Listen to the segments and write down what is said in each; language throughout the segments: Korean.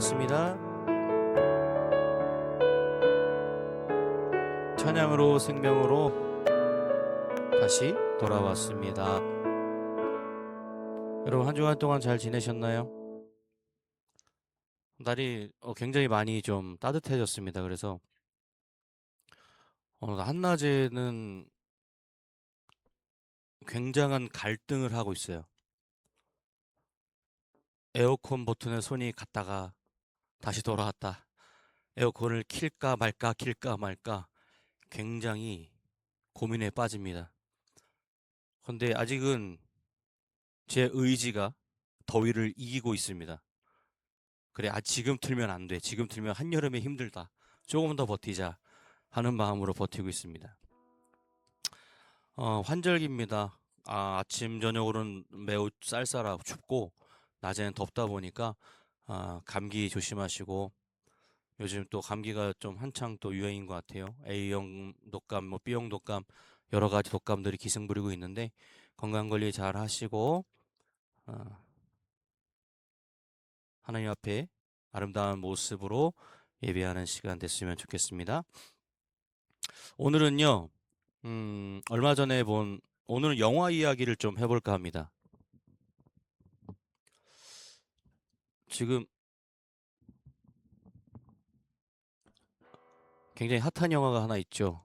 반갑습니다. 찬양으로 생명으로 다시 돌아왔습니다. 여러분 한 주간 동안 잘 지내셨나요? 날이 굉장히 많이 좀 따뜻해졌습니다. 그래서 오늘 한낮에는 굉장한 갈등을 하고 있어요. 에어컨 버튼에 손이 갔다가 다시 돌아왔다. 에어컨을 킬까 말까 킬까 말까 굉장히 고민에 빠집니다. 근데 아직은 제 의지가 더위를 이기고 있습니다. 그래, 지금 틀면 안 돼. 지금 틀면 한여름에 힘들다. 조금 더 버티자 하는 마음으로 버티고 있습니다. 환절기입니다. 아침 저녁으로는 매우 쌀쌀하고 춥고 낮에는 덥다 보니까 감기 조심하시고, 요즘 또 감기가 좀 한창 또 유행인 것 같아요. A형 독감, B형 독감, 여러 가지 독감들이 기승 부리고 있는데 건강 관리 잘 하시고 하나님 앞에 아름다운 모습으로 예배하는 시간 됐으면 좋겠습니다. 오늘은요, 얼마 전에 오늘은 영화 이야기를 좀 해볼까 합니다. 지금 굉장히 핫한 영화가 하나 있죠.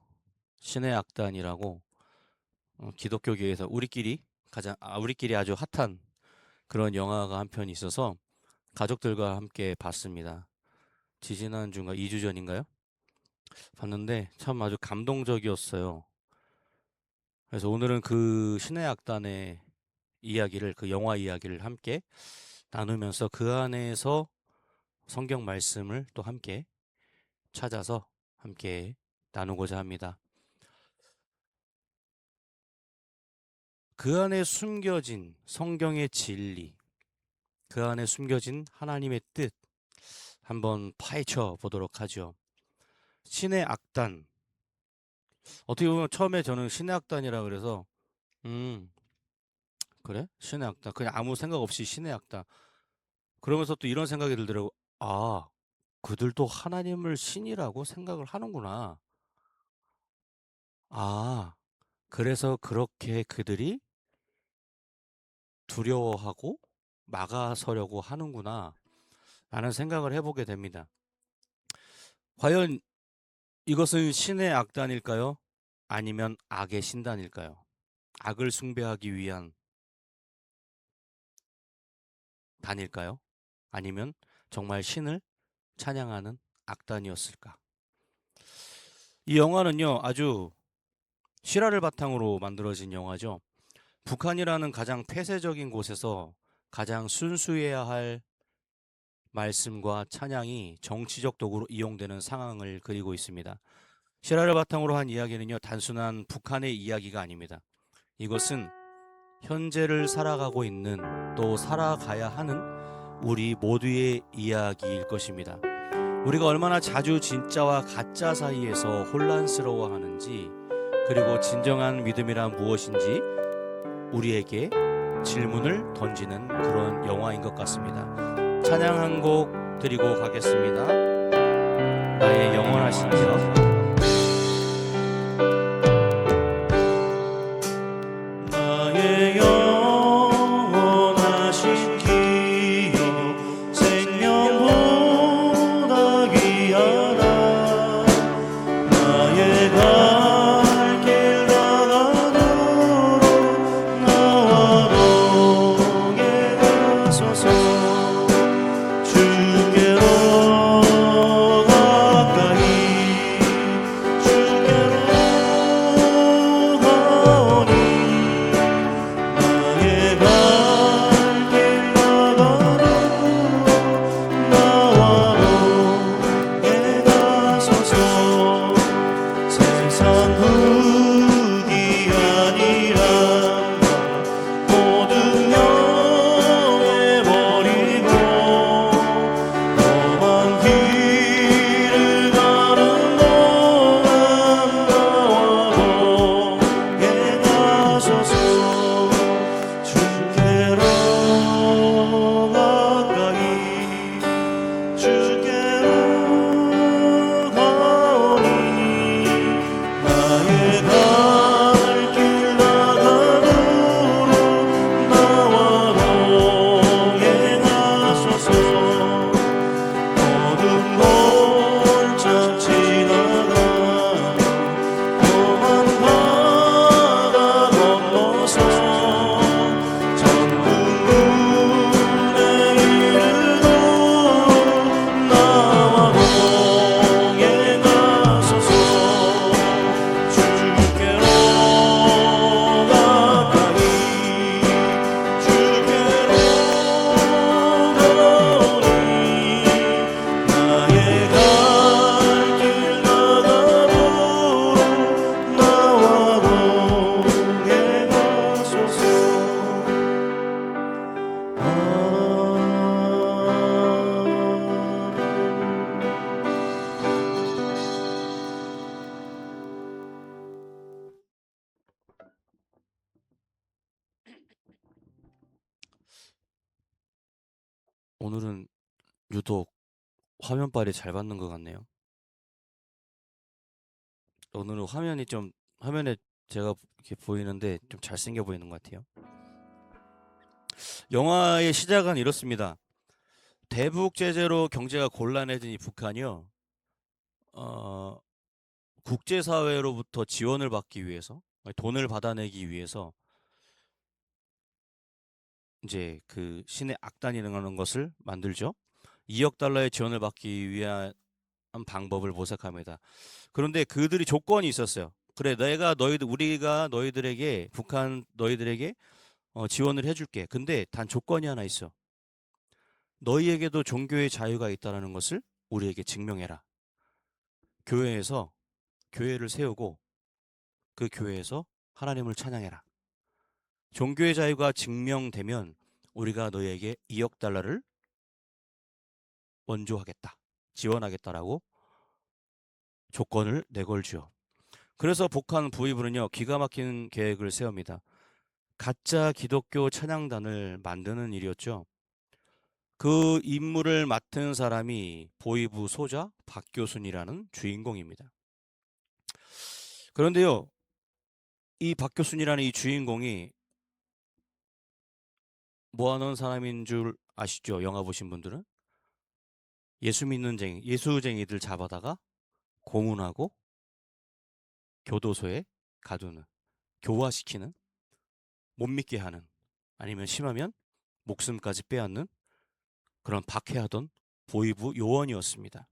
신의 악단이라고, 기독교계에서 우리끼리 아주 핫한 그런 영화가 한 편 있어서 가족들과 함께 봤습니다. 지지난주인가 2주 전인가요? 봤는데 참 아주 감동적이었어요. 그래서 오늘은 그 신의 악단의 이야기를, 그 영화 이야기를 함께 나누면서 그 안에서 성경 말씀을 또 함께 찾아서 함께 나누고자 합니다. 그 안에 숨겨진 성경의 진리, 그 안에 숨겨진 하나님의 뜻 한번 파헤쳐 보도록 하죠. 신의 악단. 어떻게 보면 처음에 저는 신의 악단이라 그래서 그래? 신의 악단. 그냥 아무 생각 없이 신의 악단. 그러면서 또 이런 생각이 들더라고. 그들도 하나님을 신이라고 생각을 하는구나. 그래서 그렇게 그들이 두려워하고 막아서려고 하는구나 라는 생각을 해보게 됩니다. 과연 이것은 신의 악단일까요? 아니면 악의 신단일까요? 악을 숭배하기 위한 단일까요? 아니면 정말 신을 찬양하는 악단이었을까? 이 영화는요, 아주 실화를 바탕으로 만들어진 영화죠. 북한이라는 가장 폐쇄적인 곳에서 가장 순수해야 할 말씀과 찬양이 정치적 도구로 이용되는 상황을 그리고 있습니다. 실화를 바탕으로 한 이야기는요, 단순한 북한의 이야기가 아닙니다. 이것은 현재를 살아가고 있는, 또 살아가야 하는 우리 모두의 이야기일 것입니다. 우리가 얼마나 자주 진짜와 가짜 사이에서 혼란스러워하는지, 그리고 진정한 믿음이란 무엇인지 우리에게 질문을 던지는 그런 영화인 것 같습니다. 찬양 한 곡 드리고 가겠습니다. 나의 영원하신 기억. 오늘은 유독 화면빨이 잘 받는 것 같네요. 오늘은 화면에 제가 이렇게 보이는데 좀 잘생겨 보이는 것 같아요. 영화의 시작은 이렇습니다. 대북 제재로 경제가 곤란해진 이 북한이요. 어, 국제사회로부터 지원을 받기 위해서, 돈을 받아내기 위해서 이제 그 신의 악단이라는 것을 만들죠. 2억 달러의 지원을 받기 위한 방법을 모색합니다. 그런데 그들이 조건이 있었어요. 그래, 우리가 너희들에게, 북한 너희들에게 지원을 해줄게. 근데 단 조건이 하나 있어. 너희에게도 종교의 자유가 있다는 것을 우리에게 증명해라. 교회를 세우고 그 교회에서 하나님을 찬양해라. 종교의 자유가 증명되면 우리가 너희에게 2억 달러를 원조하겠다. 지원하겠다라고 조건을 내걸죠. 그래서 북한 부의부는요, 기가 막힌 계획을 세웁니다. 가짜 기독교 찬양단을 만드는 일이었죠. 그 임무를 맡은 사람이 보이부 소자 박교순이라는 주인공입니다. 그런데요, 이 박교순이라는 이 주인공이 뭐하는 사람인 줄 아시죠? 영화 보신 분들은? 예수쟁이들 잡아다가 고문하고 교도소에 가두는, 교화시키는, 못 믿게 하는, 아니면 심하면 목숨까지 빼앗는 그런 박해하던 보이부 요원이었습니다.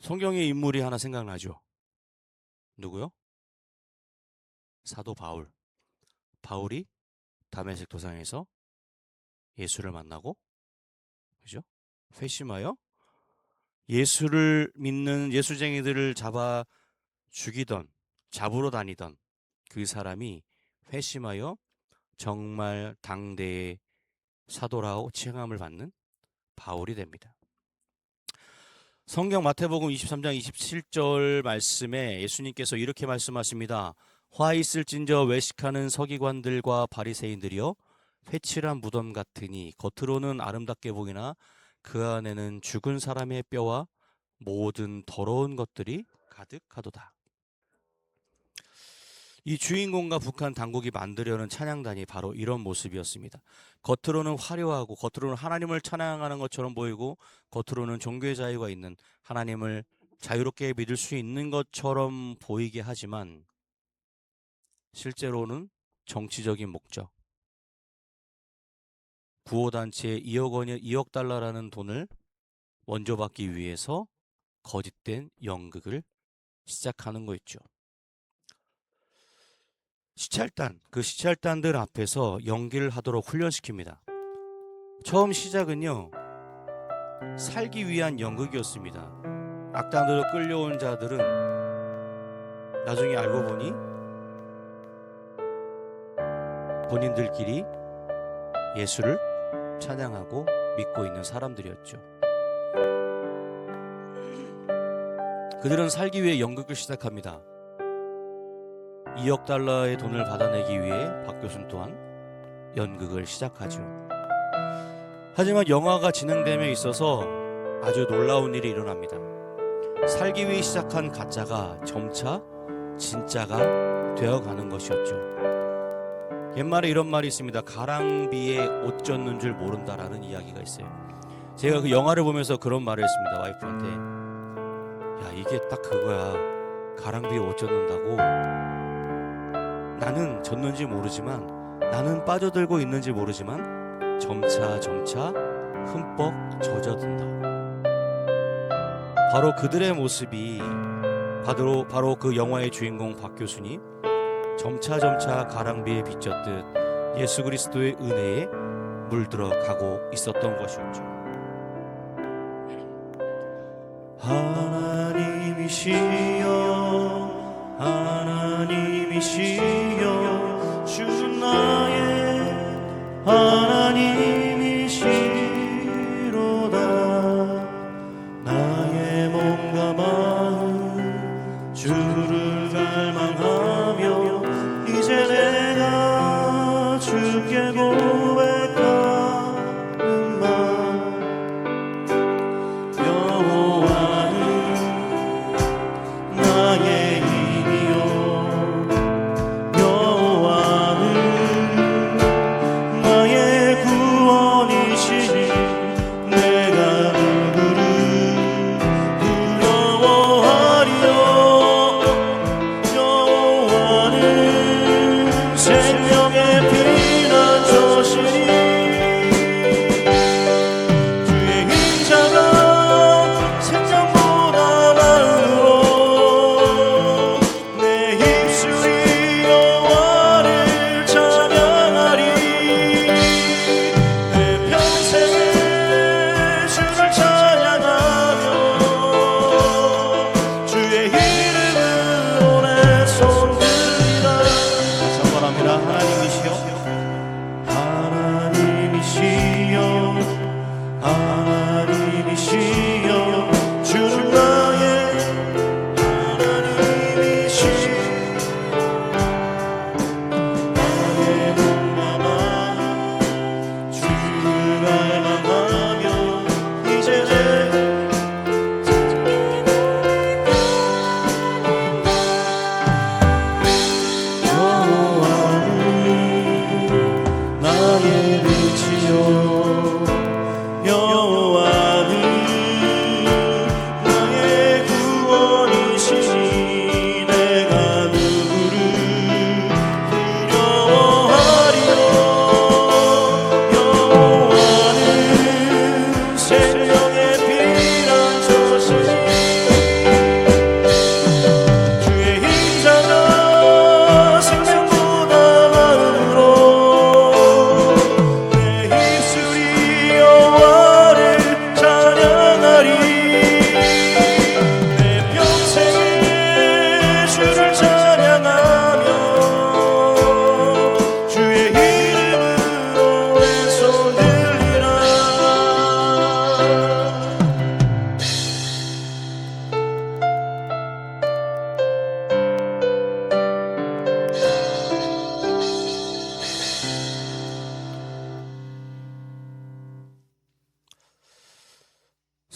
성경의 인물이 하나 생각나죠? 누구요? 사도 바울. 바울이 다메섹 도상에서 예수를 만나고, 그죠? 회심하여 예수를 믿는 예수쟁이들을 잡으러 다니던 그 사람이 회심하여 정말 당대의 사도라고 칭함을 받는 바울이 됩니다. 성경 마태복음 23장 27절 말씀에 예수님께서 이렇게 말씀하십니다. 화 있을진저 외식하는 서기관들과 바리새인들이여, 회칠한 무덤 같으니 겉으로는 아름답게 보이나 그 안에는 죽은 사람의 뼈와 모든 더러운 것들이 가득하도다. 이 주인공과 북한 당국이 만들려는 찬양단이 바로 이런 모습이었습니다. 겉으로는 화려하고 겉으로는 하나님을 찬양하는 것처럼 보이고 겉으로는 종교의 자유가 있는, 하나님을 자유롭게 믿을 수 있는 것처럼 보이게 하지만 실제로는 정치적인 목적, 구호단체에 2억 달러라는 돈을 원조받기 위해서 거짓된 연극을 시작하는 거였죠. 그 시찰단들 앞에서 연기를 하도록 훈련시킵니다. 처음 시작은요, 살기 위한 연극이었습니다. 악단으로 끌려온 자들은 나중에 알고 보니 본인들끼리 예수를 찬양하고 믿고 있는 사람들이었죠. 그들은 살기 위해 연극을 시작합니다. 2억 달러의 돈을 받아내기 위해 박교순 또한 연극을 시작하죠. 하지만 영화가 진행됨에 있어서 아주 놀라운 일이 일어납니다. 살기 위해 시작한 가짜가 점차 진짜가 되어가는 것이었죠. 옛말에 이런 말이 있습니다. 가랑비에 옷 젖는 줄 모른다라는 이야기가 있어요. 제가 그 영화를 보면서 그런 말을 했습니다. 와이프한테. 야, 이게 딱 그거야. 가랑비에 옷 젖는다고. 나는 젖는지 모르지만, 나는 빠져들고 있는지 모르지만 점차 흠뻑 젖어든다. 바로 그들의 모습이 바로 그 영화의 주인공 박교순이 점차 가랑비에 비쳤듯 예수 그리스도의 은혜에 물들어가고 있었던 것이었죠. 하나님이시여 주 나의 하나님이시로다. 나의 몸과 마음 주를 갈망하며 이제 내가 주께 고백하리.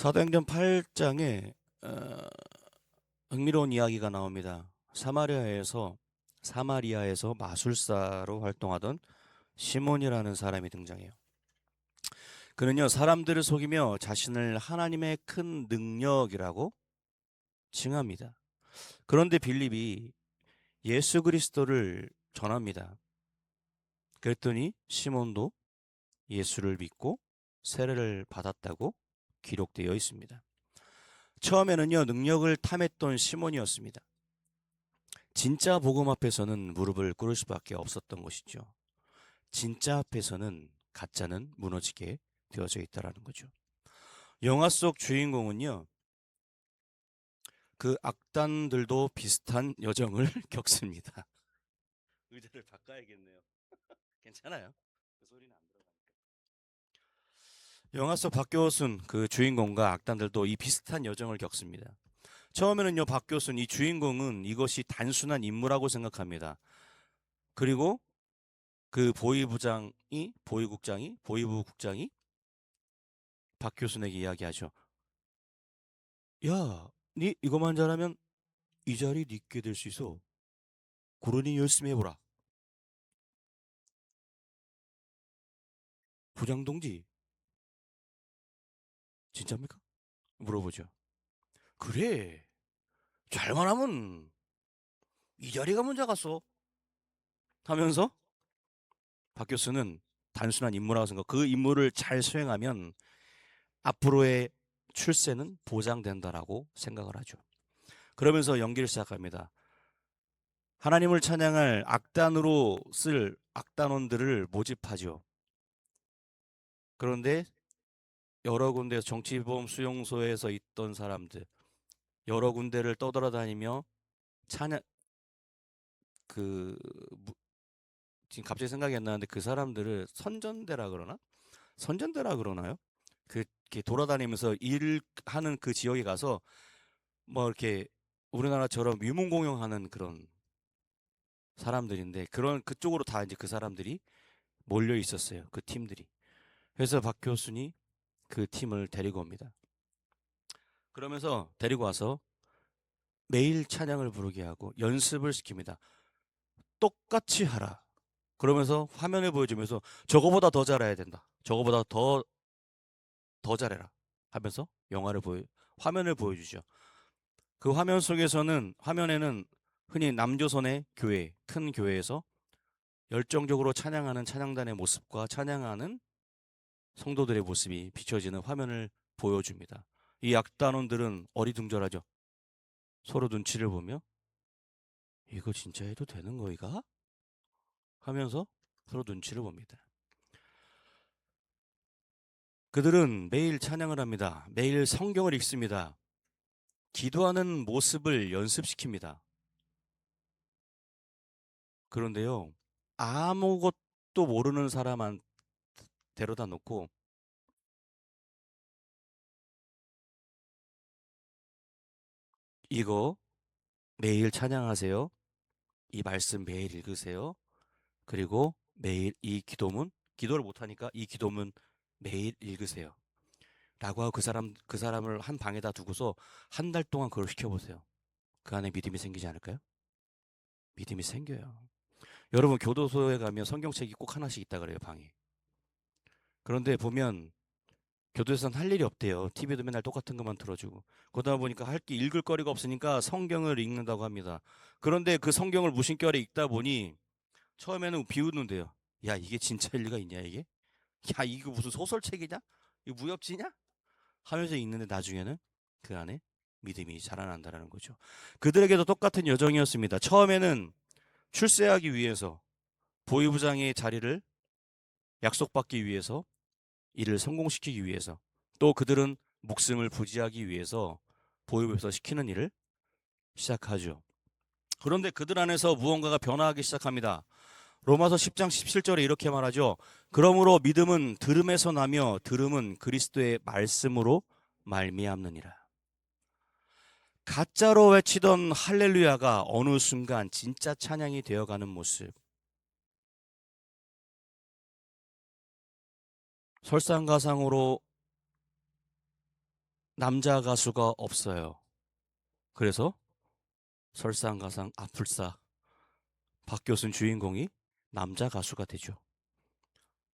사도행전 8장에 흥미로운 이야기가 나옵니다. 사마리아에서 마술사로 활동하던 시몬이라는 사람이 등장해요. 그는요, 사람들을 속이며 자신을 하나님의 큰 능력이라고 칭합니다. 그런데 빌립이 예수 그리스도를 전합니다. 그랬더니 시몬도 예수를 믿고 세례를 받았다고 기록되어 있습니다. 처음에는요, 능력을 탐했던 시몬이었습니다. 진짜 복음 앞에서는 무릎을 꿇을 수밖에 없었던 것이죠. 진짜 앞에서는 가짜는 무너지게 되어져 있다라는 거죠. 영화 속 주인공은요, 그 악단들도 비슷한 여정을 겪습니다. 의자를 바꿔야겠네요. 괜찮아요. 그 소리는 안 들어가니까. 영화 속 박교순 그 주인공과 악단들도 이 비슷한 여정을 겪습니다. 처음에는요, 박교순 이 주인공은 이것이 단순한 임무라고 생각합니다. 그리고 그 보이부국장이 박교순에게 이야기하죠. 야, 니 이거만 잘하면 이 자리 니께 될 수 있어. 그러니 열심히 해보라. 부장동지, 진짜입니까? 물어보죠. 그래, 잘만 하면 이 자리가 문제 갔어. 하면서 박 교수는 단순한 임무라고 생각, 그 임무를 잘 수행하면 앞으로의 출세는 보장된다라고 생각을 하죠. 그러면서 연기를 시작합니다. 하나님을 찬양할 악단으로 쓸 악단원들을 모집하죠. 그런데 여러 군데 정치보험 수용소에서 있던 사람들, 여러 군데를 떠돌아다니며 찬양, 그 지금 갑자기 생각이 안 나는데 그 사람들을 선전대라 그러나요? 이렇게 돌아다니면서 일하는 그 지역에 가서 뭐 이렇게 우리나라처럼 위문공용하는 그런 사람들인데, 그런 그쪽으로 다 이제 그 사람들이 몰려 있었어요. 그 팀들이. 그래서 박 교수니 그 팀을 데리고 옵니다. 그러면서 데리고 와서 매일 찬양을 부르게 하고 연습을 시킵니다. 똑같이 하라. 그러면서 화면을 보여주면서 저거보다 더 잘해야 된다. 저거보다 더 잘해라. 하면서 화면을 보여주죠. 그 화면에는 흔히 남조선의 큰 교회에서 열정적으로 찬양하는 찬양단의 모습과 찬양하는 성도들의 모습이 비춰지는 화면을 보여줍니다. 이 악단원들은 어리둥절하죠. 서로 눈치를 보며 이거 진짜 해도 되는 거이가? 하면서 서로 눈치를 봅니다. 그들은 매일 찬양을 합니다. 매일 성경을 읽습니다. 기도하는 모습을 연습시킵니다. 그런데요, 아무것도 모르는 사람한 데려다 놓고 이거 매일 찬양하세요. 이 말씀 매일 읽으세요. 그리고 매일 기도를 못하니까 이 기도문 매일 읽으세요. 라고 하고 그 사람을 한 방에다 두고서 한 달 동안 그걸 시켜보세요. 그 안에 믿음이 생기지 않을까요? 믿음이 생겨요. 여러분, 교도소에 가면 성경책이 꼭 하나씩 있다 그래요, 방에. 그런데 보면 교도소에서는 할 일이 없대요. TV도 맨날 똑같은 것만 틀어주고. 그러다 보니까 읽을 거리가 없으니까 성경을 읽는다고 합니다. 그런데 그 성경을 무심결에 읽다 보니 처음에는 비웃는데요. 야, 이게 진짜 일리가 있냐, 이게? 야, 이거 무슨 소설책이냐? 이거 무협지냐? 하면서 읽는데 나중에는 그 안에 믿음이 자라난다라는 거죠. 그들에게도 똑같은 여정이었습니다. 처음에는 출세하기 위해서, 보위부장의 자리를 약속받기 위해서, 일을 성공시키기 위해서, 또 그들은 목숨을 부지하기 위해서 보위부에서 시키는 일을 시작하죠. 그런데 그들 안에서 무언가가 변화하기 시작합니다. 로마서 10장 17절에 이렇게 말하죠. 그러므로 믿음은 들음에서 나며 들음은 그리스도의 말씀으로 말미암느니라. 가짜로 외치던 할렐루야가 어느 순간 진짜 찬양이 되어가는 모습. 설상가상으로 남자 가수가 없어요. 그래서 설상가상 아플싸 박교순 주인공이 남자 가수가 되죠.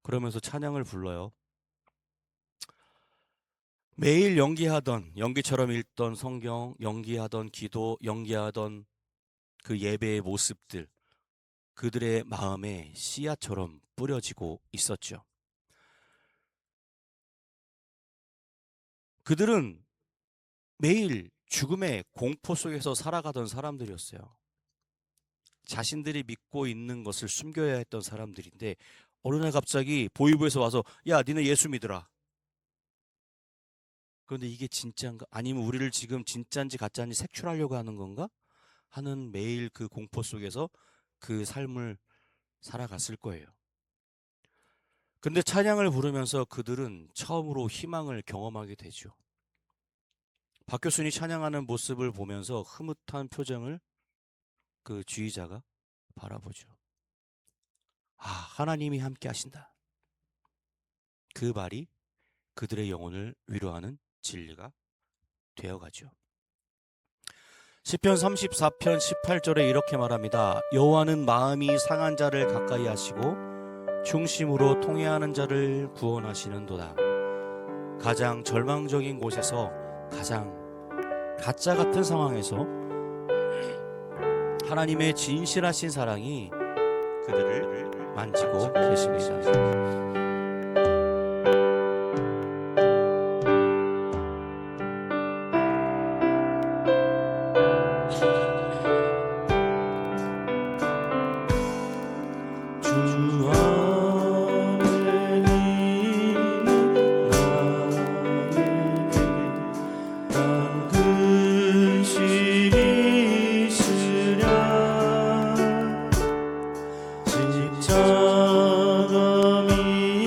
그러면서 찬양을 불러요. 매일 연기하던, 연기처럼 읽던 성경, 연기하던 기도, 연기하던 그 예배의 모습들, 그들의 마음에 씨앗처럼 뿌려지고 있었죠. 그들은 매일 죽음의 공포 속에서 살아가던 사람들이었어요. 자신들이 믿고 있는 것을 숨겨야 했던 사람들인데 어느 날 갑자기 보이부에서 와서 야, 니네 예수 믿으라. 그런데 이게 진짜인가? 아니면 우리를 지금 진짜인지 가짜인지 색출하려고 하는 건가? 하는 매일 그 공포 속에서 그 삶을 살아갔을 거예요. 근데 찬양을 부르면서 그들은 처음으로 희망을 경험하게 되죠. 박교순이 찬양하는 모습을 보면서 흐뭇한 표정을 그 지휘자가 바라보죠. 아, 하나님이 함께 하신다. 그 말이 그들의 영혼을 위로하는 진리가 되어가죠. 시편 34편 18절에 이렇게 말합니다. 여호와는 마음이 상한 자를 가까이 하시고 중심으로 통회하는 자를 구원하시는도다. 가장 절망적인 곳에서 가장 가짜 같은 상황에서 하나님의 진실하신 사랑이 그들을 만지고 계십니다. 직장함이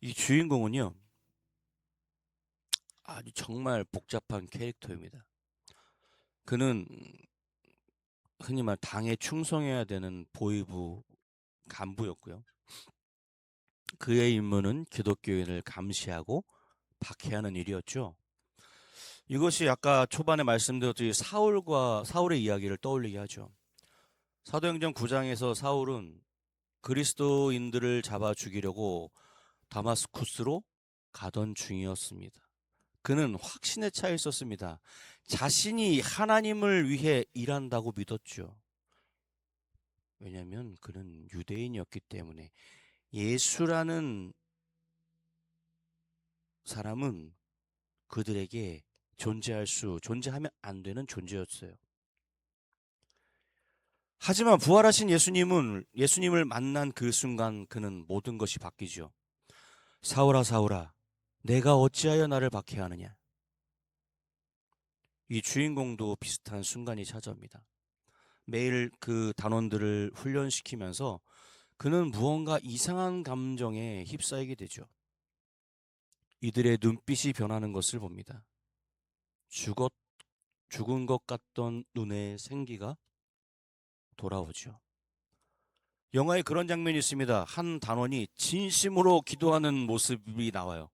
이 주인공은요, 아주 정말 복잡한 캐릭터입니다. 그는 흔히 말 당에 충성해야 되는 보위부 간부였고요. 그의 임무는 기독교인을 감시하고 박해하는 일이었죠. 이것이 아까 초반에 말씀드렸듯이 사울의 이야기를 떠올리게 하죠. 사도행전 9장에서 사울은 그리스도인들을 잡아 죽이려고 다마스쿠스로 가던 중이었습니다. 그는 확신에 차 있었습니다. 자신이 하나님을 위해 일한다고 믿었죠. 왜냐하면 그는 유대인이었기 때문에. 예수라는 사람은 그들에게 존재하면 안 되는 존재였어요. 하지만 부활하신 예수님을 만난 그 순간 그는 모든 것이 바뀌죠. 사울아, 사울아, 내가 어찌하여 나를 박해하느냐. 이 주인공도 비슷한 순간이 찾아옵니다. 매일 그 단원들을 훈련시키면서 그는 무언가 이상한 감정에 휩싸이게 되죠. 이들의 눈빛이 변하는 것을 봅니다. 죽은 것 같던 눈의 생기가 돌아오죠. 영화에 그런 장면이 있습니다. 한 단원이 진심으로 기도하는 모습이 나와요.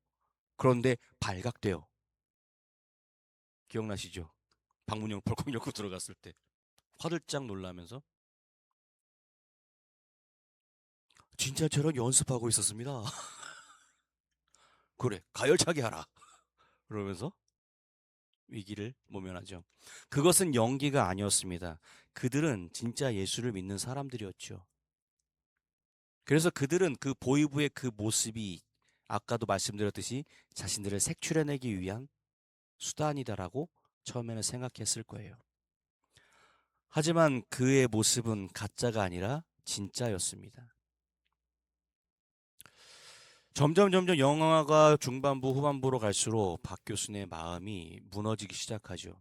그런데 발각돼요. 기억나시죠? 방문형 벌컥 열고 들어갔을 때 화들짝 놀라면서 진짜처럼 연습하고 있었습니다. 그래, 가열차게 하라. 그러면서 위기를 모면하죠. 그것은 연기가 아니었습니다. 그들은 진짜 예수를 믿는 사람들이었죠. 그래서 그들은 그 보위부의 그 모습이 아까도 말씀드렸듯이 자신들을 색출해내기 위한 수단이다라고 처음에는 생각했을 거예요. 하지만 그의 모습은 가짜가 아니라 진짜였습니다. 점점 영화가 중반부 후반부로 갈수록 박 교수의 마음이 무너지기 시작하죠.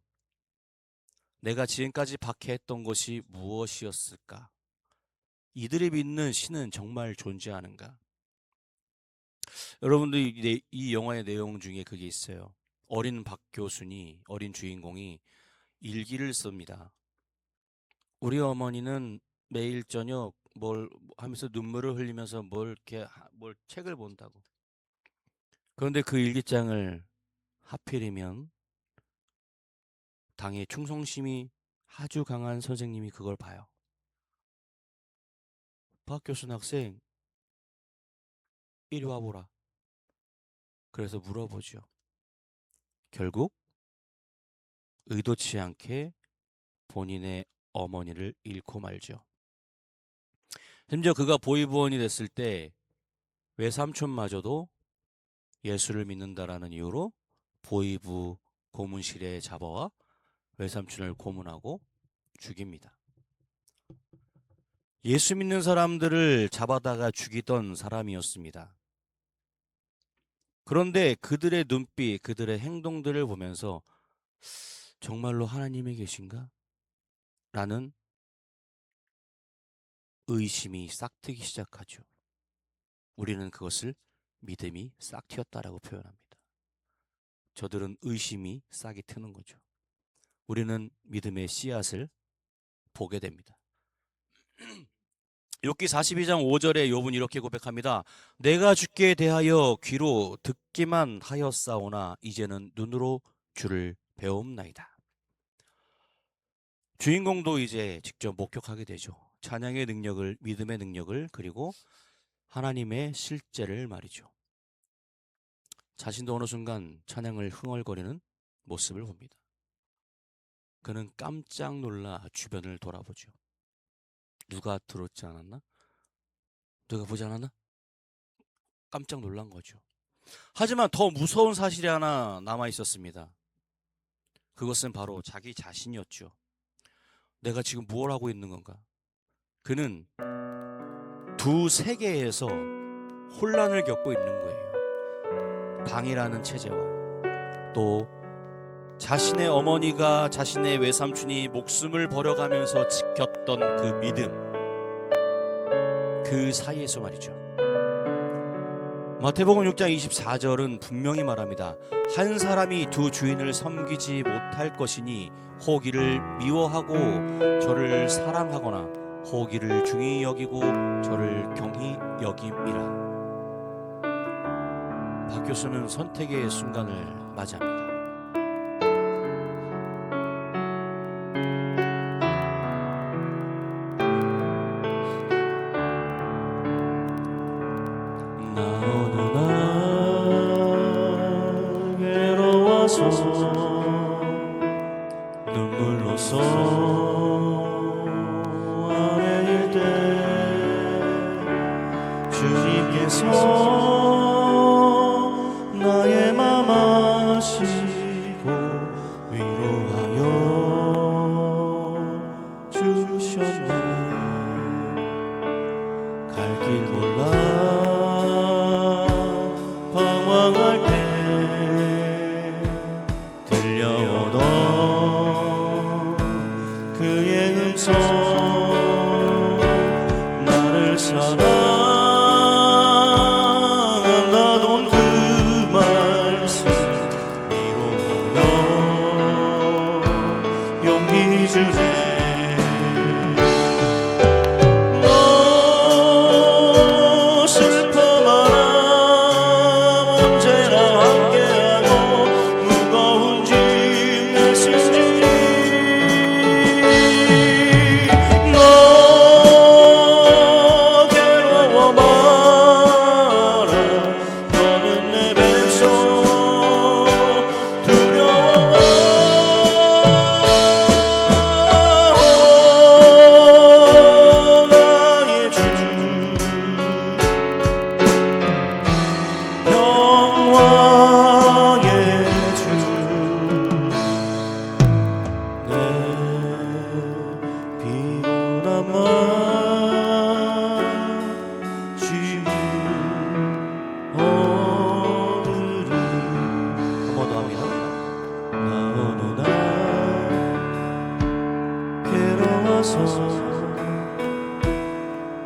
내가 지금까지 박해했던 것이 무엇이었을까? 이들이 믿는 신은 정말 존재하는가? 여러분들 이 영화의 내용 중에 그게 있어요. 어린 어린 주인공이 일기를 씁니다. 우리 어머니는 매일 저녁 뭘 하면서 눈물을 흘리면서 뭘 책을 본다고. 그런데 그 일기장을 하필이면 당의 충성심이 아주 강한 선생님이 그걸 봐요. 박 교수 학생, 이리 와보라. 그래서 물어보죠. 결국 의도치 않게 본인의 어머니를 잃고 말죠. 심지어 그가 보위부원이 됐을 때 외삼촌마저도 예수를 믿는다라는 이유로 보위부 고문실에 잡아와 외삼촌을 고문하고 죽입니다. 예수 믿는 사람들을 잡아다가 죽이던 사람이었습니다. 그런데 그들의 눈빛, 그들의 행동들을 보면서 정말로 하나님이 계신가? 라는 의심이 싹트기 시작하죠. 우리는 그것을 믿음이 싹 튀었다라고 표현합니다. 저들은 의심이 싹이 트는 거죠. 우리는 믿음의 씨앗을 보게 됩니다. 욥기 42장 5절에 욥은 이렇게 고백합니다. 내가 주께 대하여 귀로 듣기만 하였사오나 이제는 눈으로 주를 배움나이다. 주인공도 이제 직접 목격하게 되죠. 찬양의 능력을, 믿음의 능력을, 그리고 하나님의 실제를 말이죠. 자신도 어느 순간 찬양을 흥얼거리는 모습을 봅니다. 그는 깜짝 놀라 주변을 돌아보죠. 누가 들었지 않았나? 누가 보지 않았나? 깜짝 놀란 거죠. 하지만 더 무서운 사실이 하나 남아 있었습니다. 그것은 바로 자기 자신이었죠. 내가 지금 뭘 하고 있는 건가? 그는 두 세계에서 혼란을 겪고 있는 거예요. 방이라는 체제와 또 자신의 어머니가 자신의 외삼촌이 목숨을 버려가면서 지켰던 그 믿음, 그 사이에서 말이죠. 마태복음 6장 24절은 분명히 말합니다. 한 사람이 두 주인을 섬기지 못할 것이니 혹 이를 미워하고 저를 사랑하거나 혹 이를 중히 여기고 저를 경히 여김이라. 박 교수는 선택의 순간을 맞이합니다. 나 어느 날 괴로워서 눈물로써 아래일 때 주님께서 나의 맘 아시고 위로하여 주셨네. 갈 길 몰라 방황할 때 들려오던 그의 음성 나를 사랑한다던 그 말씀 위로하여 용기 주네.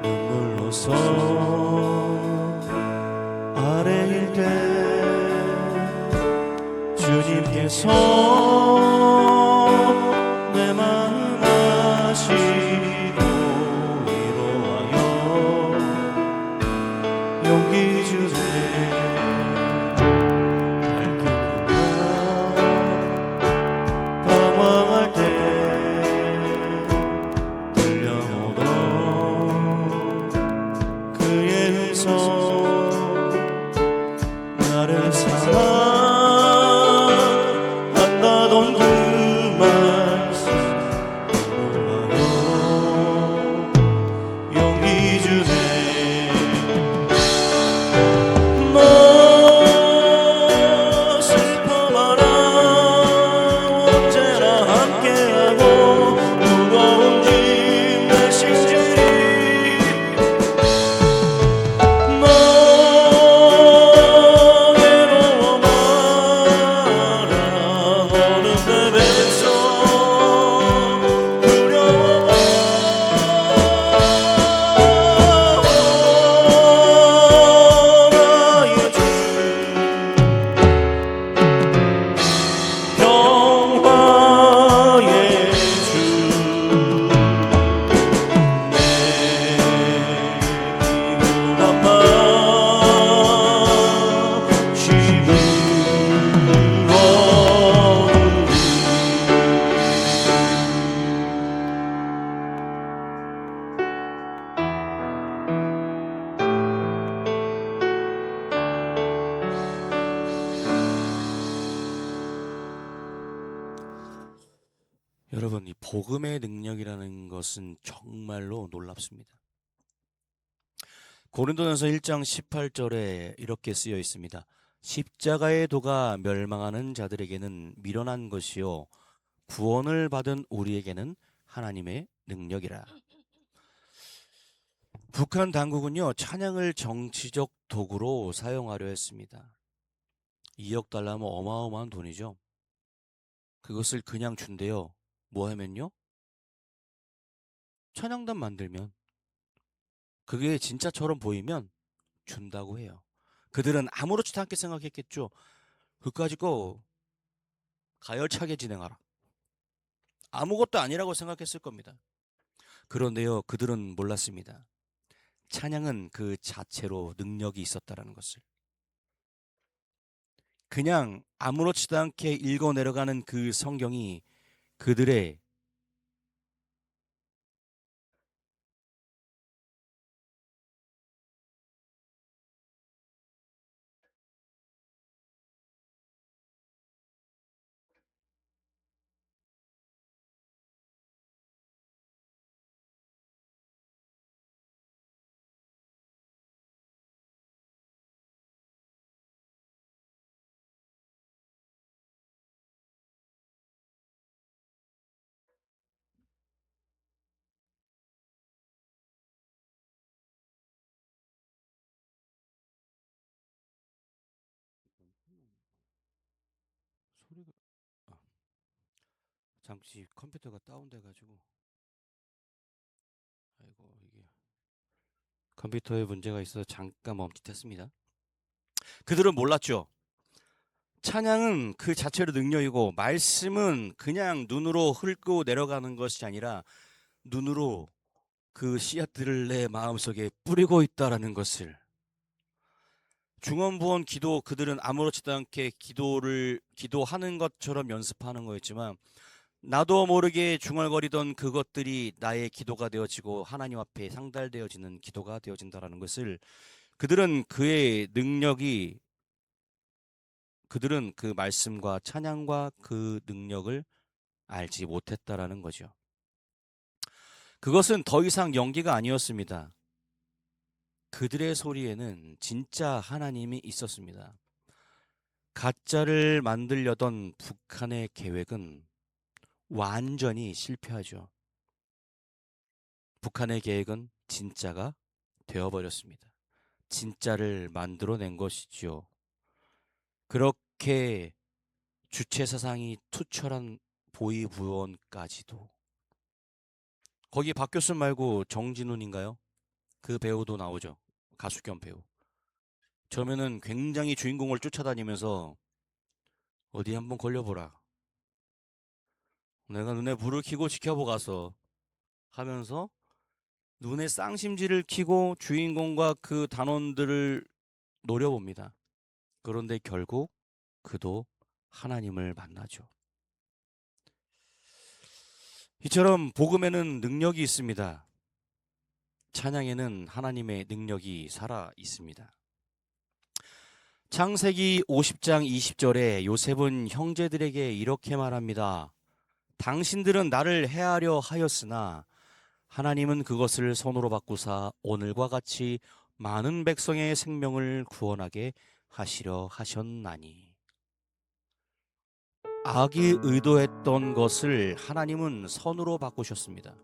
눈물로써 아래일 때 주님께서 내 마음 아시고 위로하여 용기 주네. 방황할 때 들려오던 그의 음성 나를 사랑한다던 그 말씀 위로하여 용기 주네. 너 슬퍼 마라 언제나 함께하고 무거운 짐 대신 주리. 너 괴로워 마라 어느 뱀에서 두려워 나의 주 평화의 주 내 피곤한 맘 힘을 얻으리. 여러분, 이 복음의 능력이라는 것은 정말로 놀랍습니다. 고린도전서 1장 18절에 이렇게 쓰여 있습니다. 십자가의 도가 멸망하는 자들에게는 미련한 것이요 구원을 받은 우리에게는 하나님의 능력이라. 북한 당국은요, 찬양을 정치적 도구로 사용하려 했습니다. 2억 달러면 어마어마한 돈이죠. 그것을 그냥 준대요. 뭐 하면요? 찬양단 만들면. 그게 진짜처럼 보이면 준다고 해요. 그들은 아무렇지도 않게 생각했겠죠. 그거 가지고 가열차게 진행하라. 아무것도 아니라고 생각했을 겁니다. 그런데요, 그들은 몰랐습니다. 찬양은 그 자체로 능력이 있었다라는 것을. 그냥 아무렇지도 않게 읽어 내려가는 그 성경이 그들의 소리가 아, 잠시 컴퓨터가 다운돼 가지고 아이고 이게 컴퓨터에 문제가 있어서 잠깐 멈칫했습니다. 그들은 몰랐죠. 찬양은 그 자체로 능력이고 말씀은 그냥 눈으로 훑고 내려가는 것이 아니라 눈으로 그 씨앗들을 내 마음속에 뿌리고 있다라는 것을. 중언부언 기도, 그들은 아무렇지도 않게 기도하는 것처럼 연습하는 거였지만 나도 모르게 중얼거리던 그것들이 나의 기도가 되어지고 하나님 앞에 상달되어지는 기도가 되어진다라는 것을 그들은 그 말씀과 찬양과 그 능력을 알지 못했다라는 거죠. 그것은 더 이상 연기가 아니었습니다. 그들의 소리에는 진짜 하나님이 있었습니다. 가짜를 만들려던 북한의 계획은 완전히 실패하죠. 북한의 계획은 진짜가 되어버렸습니다. 진짜를 만들어낸 것이지요. 그렇게 주체 사상이 투철한 보이부원까지도. 거기 박교순 말고 정진훈인가요? 그 배우도 나오죠. 가수 겸 배우. 처음에는 굉장히 주인공을 쫓아다니면서 어디 한번 걸려보라. 내가 눈에 불을 켜고 지켜보가서 하면서 눈에 쌍심지를 켜고 주인공과 그 단원들을 노려봅니다. 그런데 결국 그도 하나님을 만나죠. 이처럼 복음에는 능력이 있습니다. 찬양에는 하나님의 능력이 살아 있습니다. 창세기 50장 20절에 요셉은 형제들에게 이렇게 말합니다. 당신들은 나를 해하려 하였으나 하나님은 그것을 선으로 바꾸사 오늘과 같이 많은 백성의 생명을 구원하게 하시려 하셨나니. 악이 의도했던 것을 하나님은 선으로 바꾸셨습니다.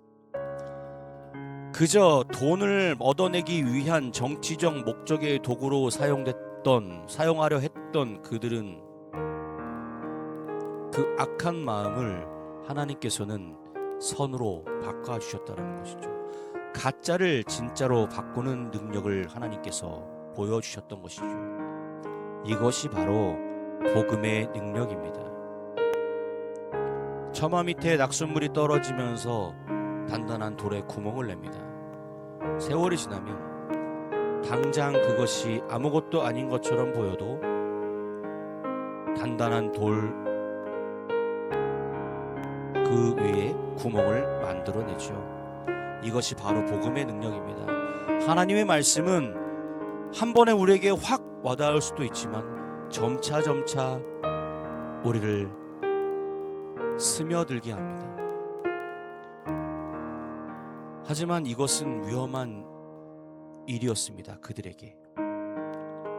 그저 돈을 얻어내기 위한 정치적 목적의 도구로 사용하려 했던 그들은 그 악한 마음을 하나님께서는 선으로 바꿔주셨다는 것이죠. 가짜를 진짜로 바꾸는 능력을 하나님께서 보여주셨던 것이죠. 이것이 바로 복음의 능력입니다. 처마 밑에 낙숫물이 떨어지면서 단단한 돌에 구멍을 냅니다. 세월이 지나면 당장 그것이 아무것도 아닌 것처럼 보여도 단단한 돌 그 위에 구멍을 만들어내죠. 이것이 바로 복음의 능력입니다. 하나님의 말씀은 한 번에 우리에게 확 와닿을 수도 있지만 점차 우리를 스며들게 합니다. 하지만 이것은 위험한 일이었습니다. 그들에게.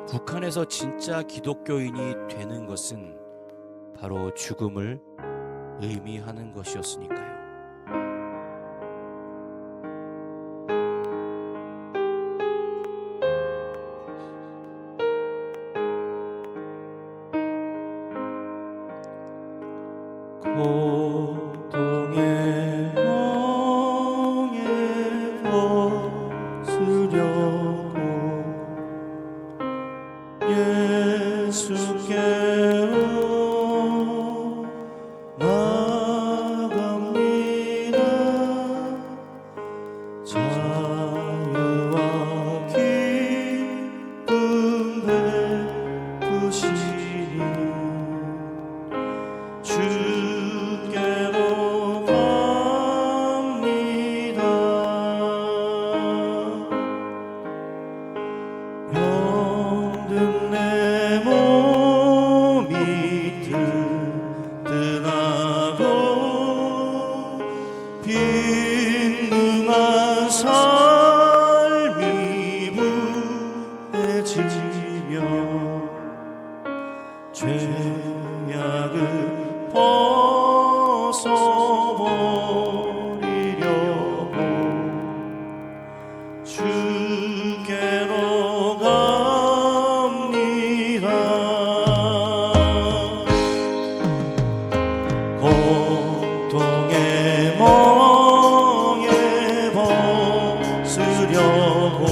북한에서 진짜 기독교인이 되는 것은 바로 죽음을 의미하는 것이었으니까요. 고통의 영에 벗으려고 고통의 멍에 벗으려고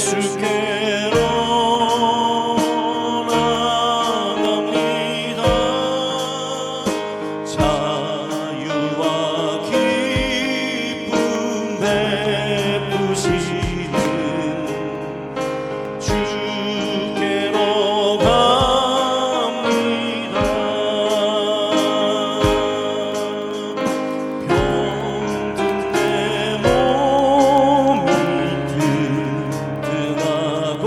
예수께로 나갑니다. 자유와 기쁨 베푸시는 주께로 갑니다. 병든 내 몸이 든든하고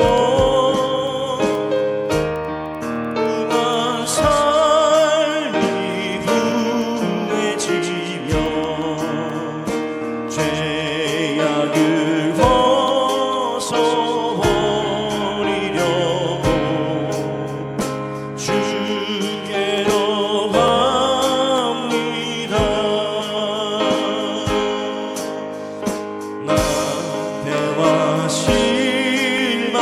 그만 삶이 후해지며 죄악을 벗어버리려고 주께로 갑니다. 낭패와 실망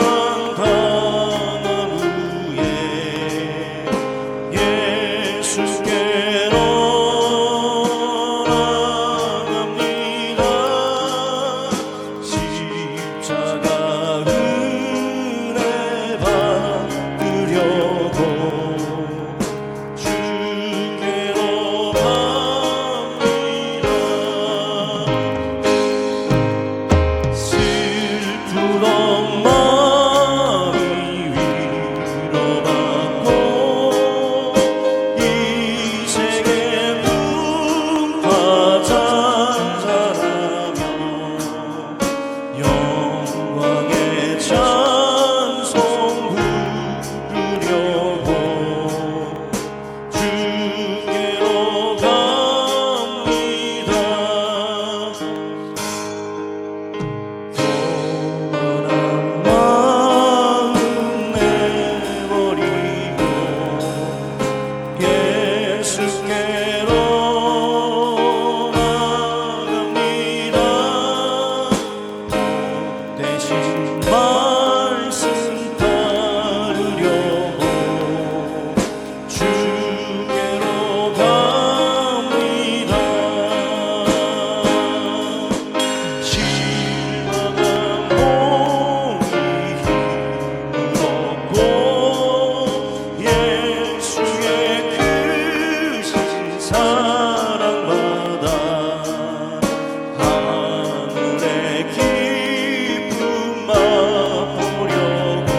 당한 후에 예수께로 나갑니다. 십자가 은혜 받으려고 주께로 갑니다. 슬프던 마음이 위로받고 이 생의 풍파 잔잔하며 영광의 찬송 부르려고 주께로 갑니다. 교만한 마음 내버리고 예수께로 나갑니다. 대신 말씀 따르려고 주께로 갑니다. 실망한 몸이 힘없고 예수의 크신 사랑마다 하늘의 기쁨 맛보려고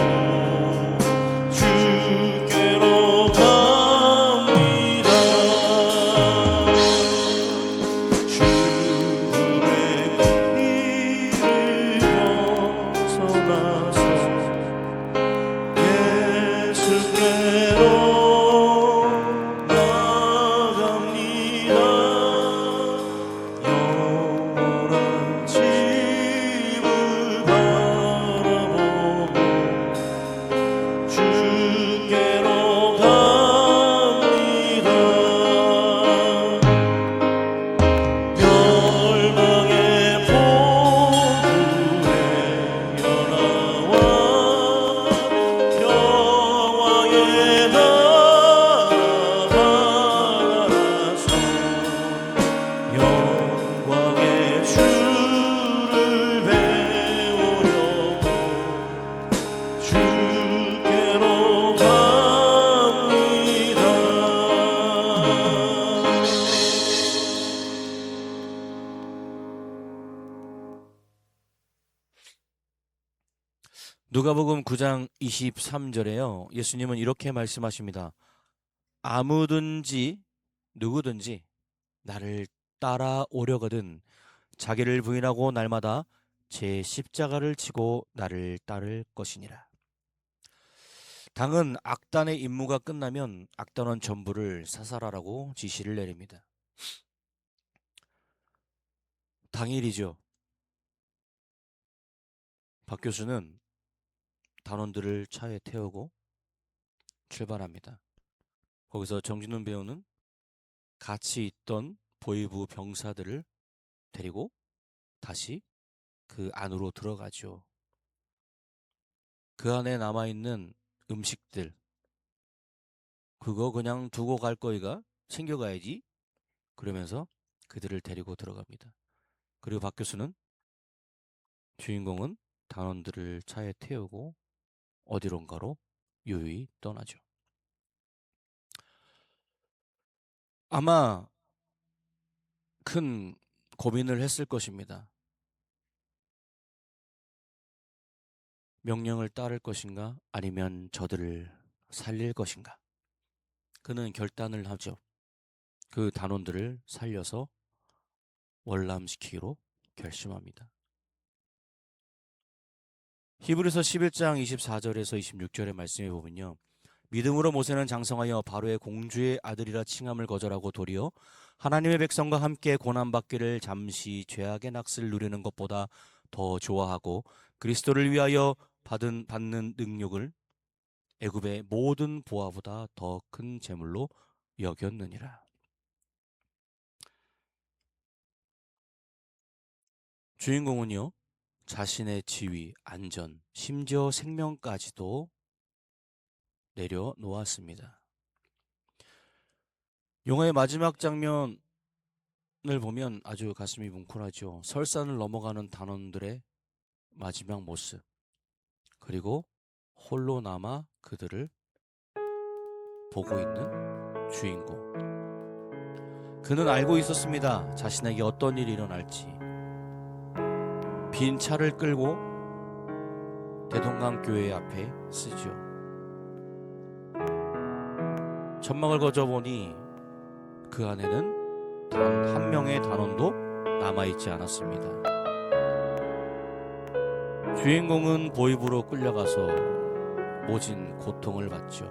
주께로 갑니다. 죽음의 길을 벗어나서 예수께로 나갑니다. 영원한 집을 바라보고 주께로 갑니다. 멸망의 폭우에 연하와 평화의 나라 바라서 영광의 주를 배우려고 주께로 갑니다. 누가복음 9장 23절에요. 예수님은 이렇게 말씀하십니다. 아무든지 누구든지 나를 따라오려거든 자기를 부인하고 날마다 제 십자가를 지고 나를 따를 것이니라. 당은 악단의 임무가 끝나면 악단원 전부를 사살하라고 지시를 내립니다. 당일이죠. 박 교수는 단원들을 차에 태우고 출발합니다. 거기서 정진훈 배우는 같이 있던 보위부 병사들을 데리고 다시 그 안으로 들어가죠. 그 안에 남아있는 음식들, 그거 그냥 두고 갈 거이가? 챙겨가야지. 그러면서 그들을 데리고 들어갑니다. 그리고 박 교수는 주인공은 단원들을 차에 태우고 어디론가로 유유히 떠나죠. 아마 큰 고민을 했을 것입니다. 명령을 따를 것인가 아니면 저들을 살릴 것인가. 그는 결단을 하죠. 그 단원들을 살려서 월남시키기로 결심합니다. 히브리서 11장 24절에서 26절의 말씀에 보면요. 믿음으로 모세는 장성하여 바로의 공주의 아들이라 칭함을 거절하고 도리어 하나님의 백성과 함께 고난받기를 잠시 죄악의 낙스를 누리는 것보다 더 좋아하고 그리스도를 위하여 받는 능력을 애굽의 모든 보화보다 더 큰 재물로 여겼느니라. 주인공은요, 자신의 지위, 안전, 심지어 생명까지도 내려놓았습니다. 영화의 마지막 장면을 보면 아주 가슴이 뭉클하죠. 설산을 넘어가는 단원들의 마지막 모습, 그리고 홀로 남아 그들을 보고 있는 주인공. 그는 알고 있었습니다. 자신에게 어떤 일이 일어날지. 빈 차를 끌고 대동강교회 앞에 쓰죠. 천막을 거저보니 그 안에는 단 한 명의 단원도 남아있지 않았습니다. 주인공은 보입으로 끌려가서 모진 고통을 받죠.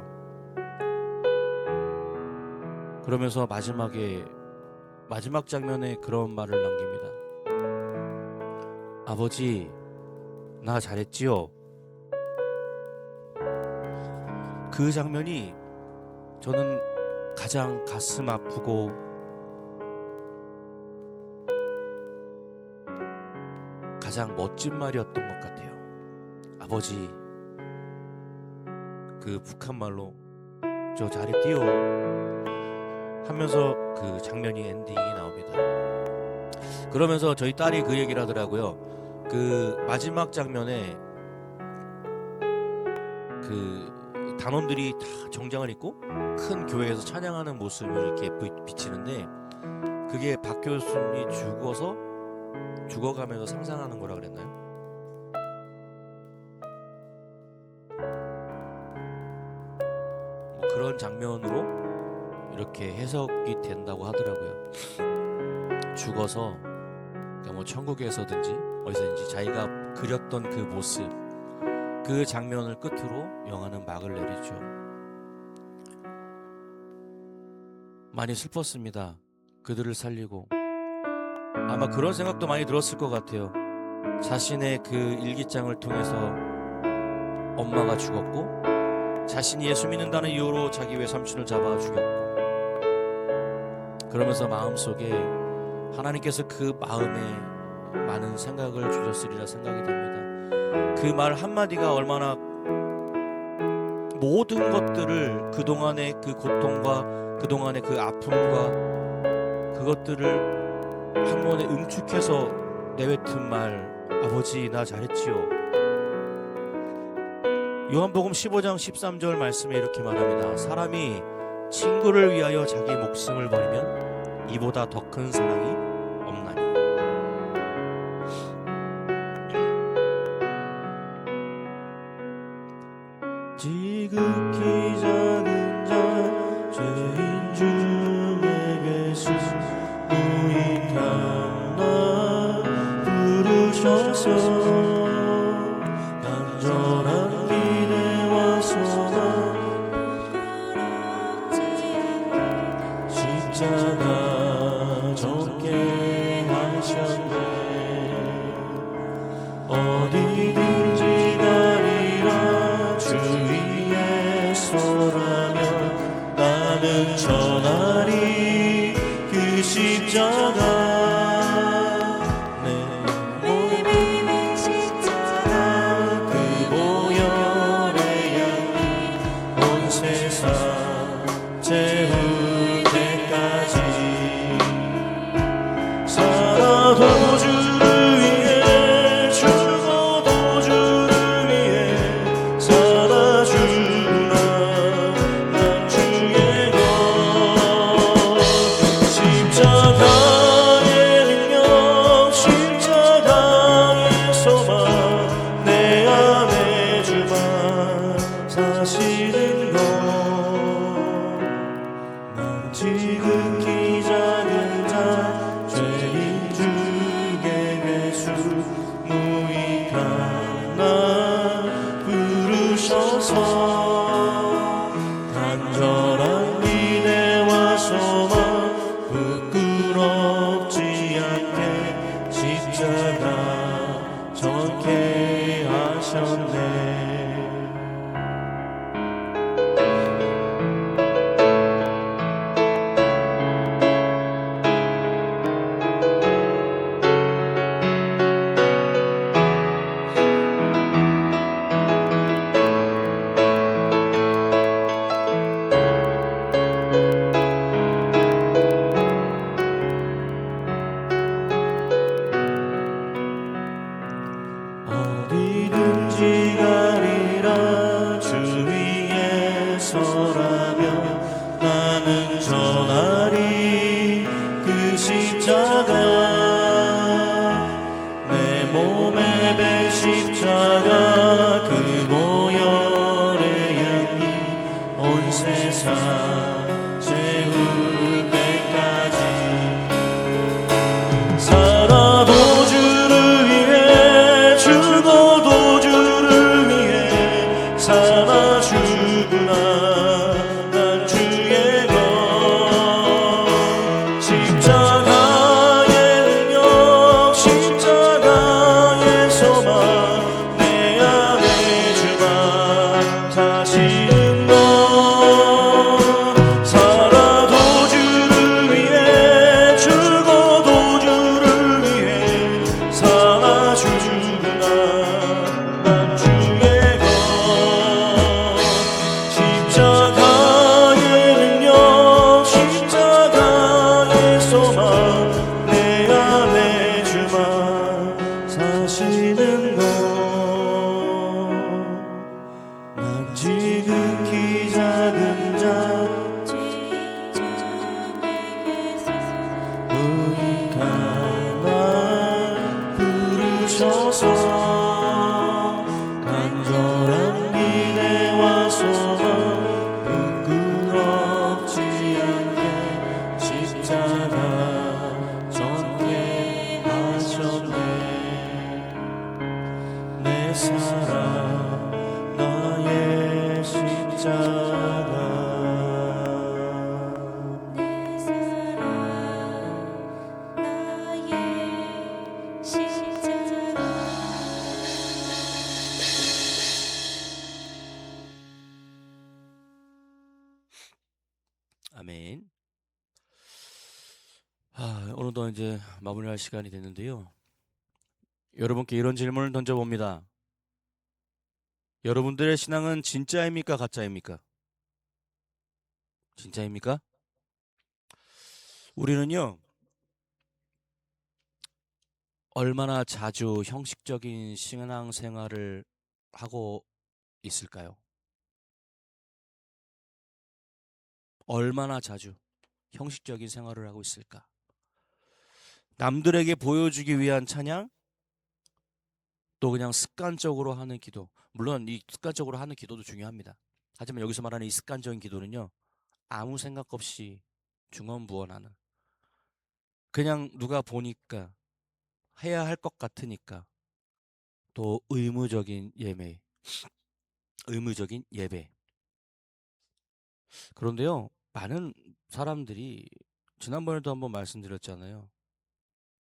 그러면서 마지막 장면에 그런 말을 남깁니다. 아버지, 나 잘했지요? 그 장면이 저는 가장 가슴 아프고 가장 멋진 말이었던 것 같아요. 아버지, 그 북한말로 저 잘했디요 하면서 그 장면이 엔딩이 나옵니다. 그러면서 저희 딸이 그 얘기를 하더라고요. 그 마지막 장면에 그 단원들이 다 정장을 입고 큰 교회에서 찬양하는 모습을 이렇게 비치는데 그게 박 교수님이 죽어가면서 상상하는 거라 그랬나요? 뭐 그런 장면으로 이렇게 해석이 된다고 하더라고요. 죽어서 그러니까 뭐 천국에서든지 어디서든지 자기가 그렸던 그 모습, 그 장면을 끝으로 영화는 막을 내리죠. 많이 슬펐습니다. 그들을 살리고 아마 그런 생각도 많이 들었을 것 같아요. 자신의 그 일기장을 통해서 엄마가 죽었고 자신이 예수 믿는다는 이유로 자기 외삼촌을 잡아 죽였고 그러면서 마음속에 하나님께서 그 마음에 많은 생각을 주셨으리라 생각이 됩니다. 그 말 한마디가 얼마나 모든 것들을 그동안의 그 고통과 그동안의 그 아픔과 그것들을 한 번에 응축해서 내뱉은 말, 아버지 나 잘했지요. 요한복음 15장 13절 말씀에 이렇게 말합니다. 사람이 친구를 위하여 자기 목숨을 버리면 이보다 더 큰 사랑이 없나니. 지극히 작은 자 죄인 중에 계신 무익한 나 부르셔서 간절한 기대와 소망 십자가 졌게 하셨네. 어디든지 가리라 주 위에 소라면 나는 전하리 그 십자가. 내 몸의 십자가 그 보혈의 양이 온 세상 지극히 작은 자 죄인 중에 예수 무익한 나 부르셔서 간절한 기대와 소망 부끄럽지 않게 십자가 전케 하셨네. 어디든지 가리라 주 위에 서라며 나는 전하리 그 십자가 내 몸에 배 십자가 그 보혈의 향이 온 세상 채울 때까지 살아도 주를 위해 죽어도 주를 위해 살아 주구나 난 주의 것 십자가의 능력 십자가의 소망 내 안에 주만 사시는 것 살아도 주를 위해 죽어도 주를 위해 살아 주구나 난 주의 것 십자가의 능력 십자가의 소망 내 안에 주만 사시는 것 난 지극히 작은 자 무익한 날 부르셔서 간절한 기대와 소망 부끄럽지 않게 십자가 전케 하셨네. 내 사랑 나의 십자가 내 사랑 나의 십자가 아멘. 오늘도 이제 마무리할 시간이 됐는데요. 여러분께 이런 질문을 던져봅니다. 여러분들의 신앙은 진짜입니까? 가짜입니까? 진짜입니까? 우리는요, 얼마나 자주 형식적인 신앙생활을 하고 있을까요? 얼마나 자주 형식적인 생활을 하고 있을까? 남들에게 보여주기 위한 찬양? 또 그냥 습관적으로 하는 기도. 물론 이 습관적으로 하는 기도도 중요합니다. 하지만 여기서 말하는 이 습관적인 기도는요, 아무 생각 없이 중언부언하는, 그냥 누가 보니까 해야 할 것 같으니까, 또 의무적인 예배. 그런데요, 많은 사람들이 지난번에도 한번 말씀드렸잖아요.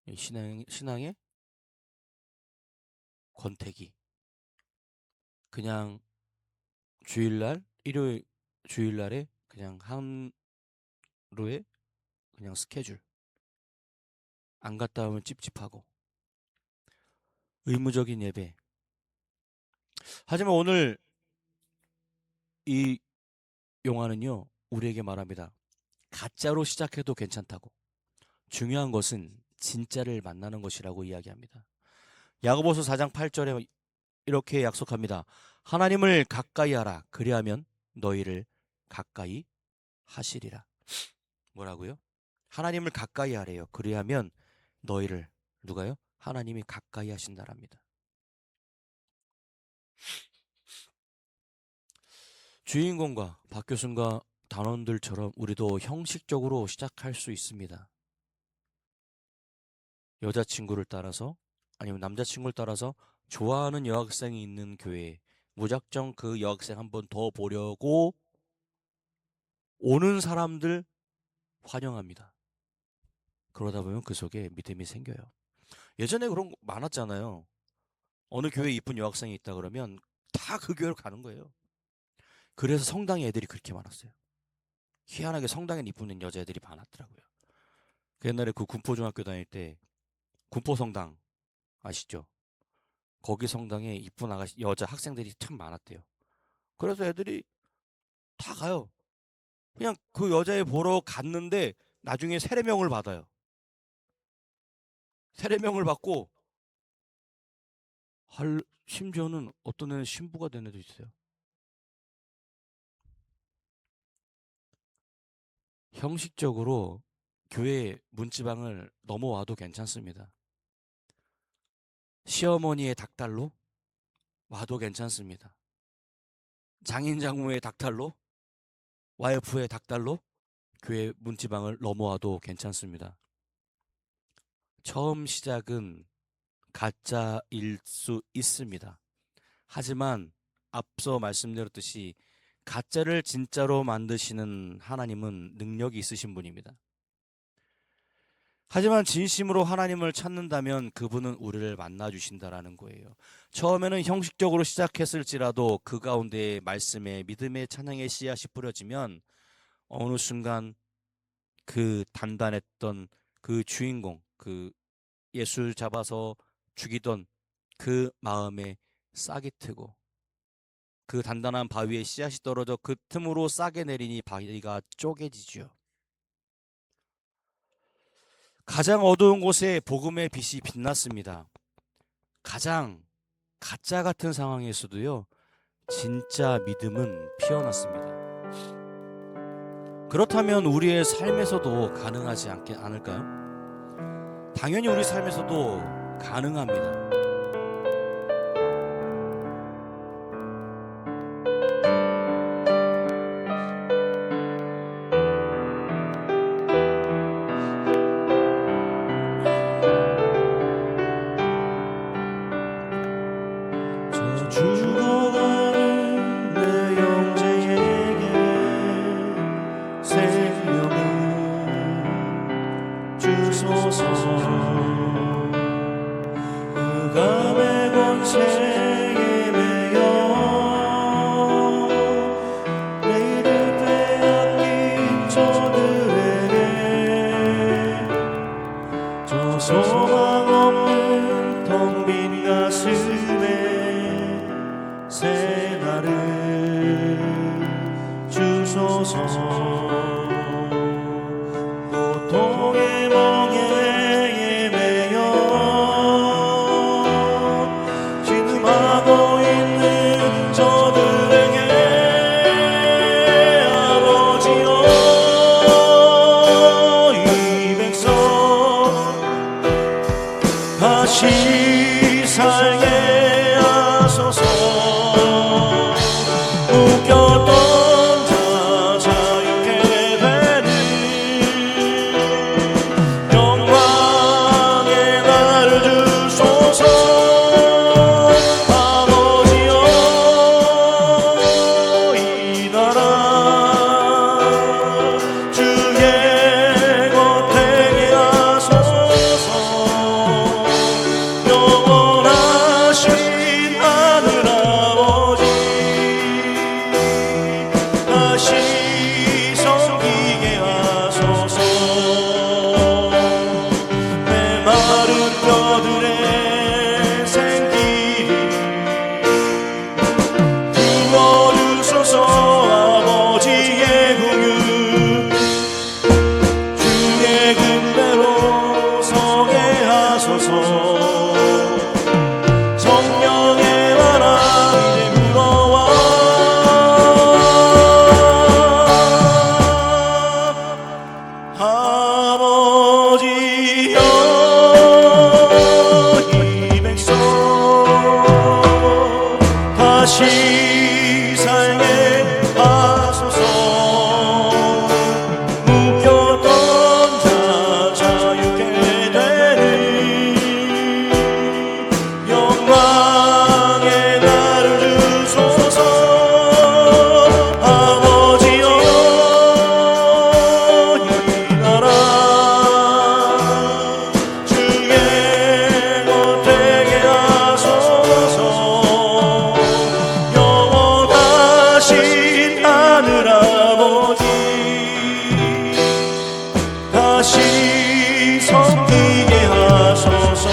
이 신앙의 권태기. 그냥 주일날에 그냥 하루에 그냥 스케줄. 안 갔다 오면 찝찝하고. 의무적인 예배. 하지만 오늘 이 용화는요, 우리에게 말합니다. 가짜로 시작해도 괜찮다고. 중요한 것은 진짜를 만나는 것이라고 이야기합니다. 야고보서 4장 8절에 이렇게 약속합니다. 하나님을 가까이 하라. 그리하면 너희를 가까이 하시리라. 뭐라고요? 하나님을 가까이 하래요. 그리하면 너희를, 누가요? 하나님이 가까이 하신다랍니다. 주인공과 박 교수님과 단원들처럼 우리도 형식적으로 시작할 수 있습니다. 여자친구를 따라서 아니면 남자친구를 따라서 좋아하는 여학생이 있는 교회에 무작정 그 여학생 한 번 더 보려고 오는 사람들 환영합니다. 그러다 보면 그 속에 믿음이 생겨요. 예전에 그런 거 많았잖아요. 어느 교회에 이쁜 여학생이 있다 그러면 다 그 교회로 가는 거예요. 그래서 성당에 애들이 그렇게 많았어요. 희한하게 성당에 이쁜 여자애들이 많았더라고요. 그 옛날에 그 군포중학교 다닐 때 군포성당 아시죠? 거기 성당에 이쁜 아가씨 여자 학생들이 참 많았대요. 그래서 애들이 다 가요. 그냥 그 여자애 보러 갔는데 나중에 세례명을 받아요. 세례명을 받고 심지어는 어떤 애는 신부가 된 애도 있어요. 형식적으로 교회 문지방을 넘어와도 괜찮습니다. 시어머니의 닭달로 와도 괜찮습니다. 장인 장모의 닭달로, 와이프의 닭달로 교회 문지방을 넘어와도 괜찮습니다. 처음 시작은 가짜일 수 있습니다. 하지만 앞서 말씀드렸듯이 가짜를 진짜로 만드시는 하나님은 능력이 있으신 분입니다. 하지만 진심으로 하나님을 찾는다면 그분은 우리를 만나주신다라는 거예요. 처음에는 형식적으로 시작했을지라도 그 가운데 말씀에 믿음의 찬양의 씨앗이 뿌려지면 어느 순간 그 단단했던 그 주인공, 그 예수 잡아서 죽이던 그 마음에 싹이 트고 그 단단한 바위에 씨앗이 떨어져 그 틈으로 싹이 내리니 바위가 쪼개지죠. 가장 어두운 곳에 복음의 빛이 빛났습니다. 가장 가짜 같은 상황에서도요, 진짜 믿음은 피어났습니다. 그렇다면 우리의 삶에서도 가능하지 않을까요? 당연히 우리 삶에서도 가능합니다. 죽어가는 내 형제에게 생명을 주소서. 흑암의 권세에 매여 내일을 빼앗긴 저들에게 저 소망 없는 텅 빈 가슴에 새 날을 주소서. 고통의 멍에에 매여 신음하고 있는 저들에게 아버지여 이 백성 다시 살게 하소서. 묶였던 자 자유케 되는 영광의 날 주소서. 아버지여 이 나라 주의 겉에 하소서. 영원하신 하늘 아버지 다시 섬기게 하소서. 내 마른 뼈들의 생기를 부어주소서. 아버지의 긍휼 주의 군대로 서게 하소서. 성령의 바람 이제 불어와 아버지여 이 백성 다시 살게 하소서. 다시 섬기게 하소서.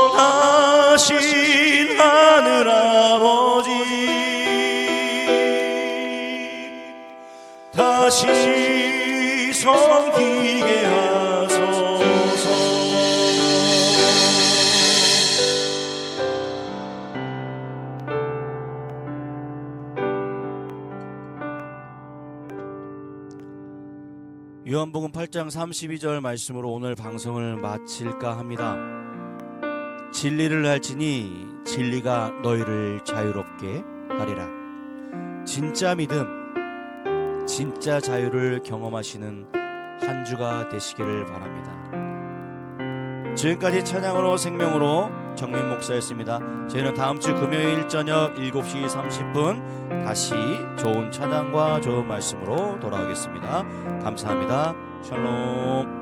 영원하신 하늘 아버지, 다시 섬기게 하소서. 요한복음 8장 32절 말씀으로 오늘 방송을 마칠까 합니다. 진리를 알지니 진리가 너희를 자유롭게 하리라. 진짜 믿음, 진짜 자유를 경험하시는 한 주가 되시기를 바랍니다. 지금까지 찬양으로 생명으로 정민 목사였습니다. 저희는 다음 주 금요일 저녁 7시 30분 다시 좋은 찬양과 좋은 말씀으로 돌아오겠습니다. 감사합니다. 샬롬.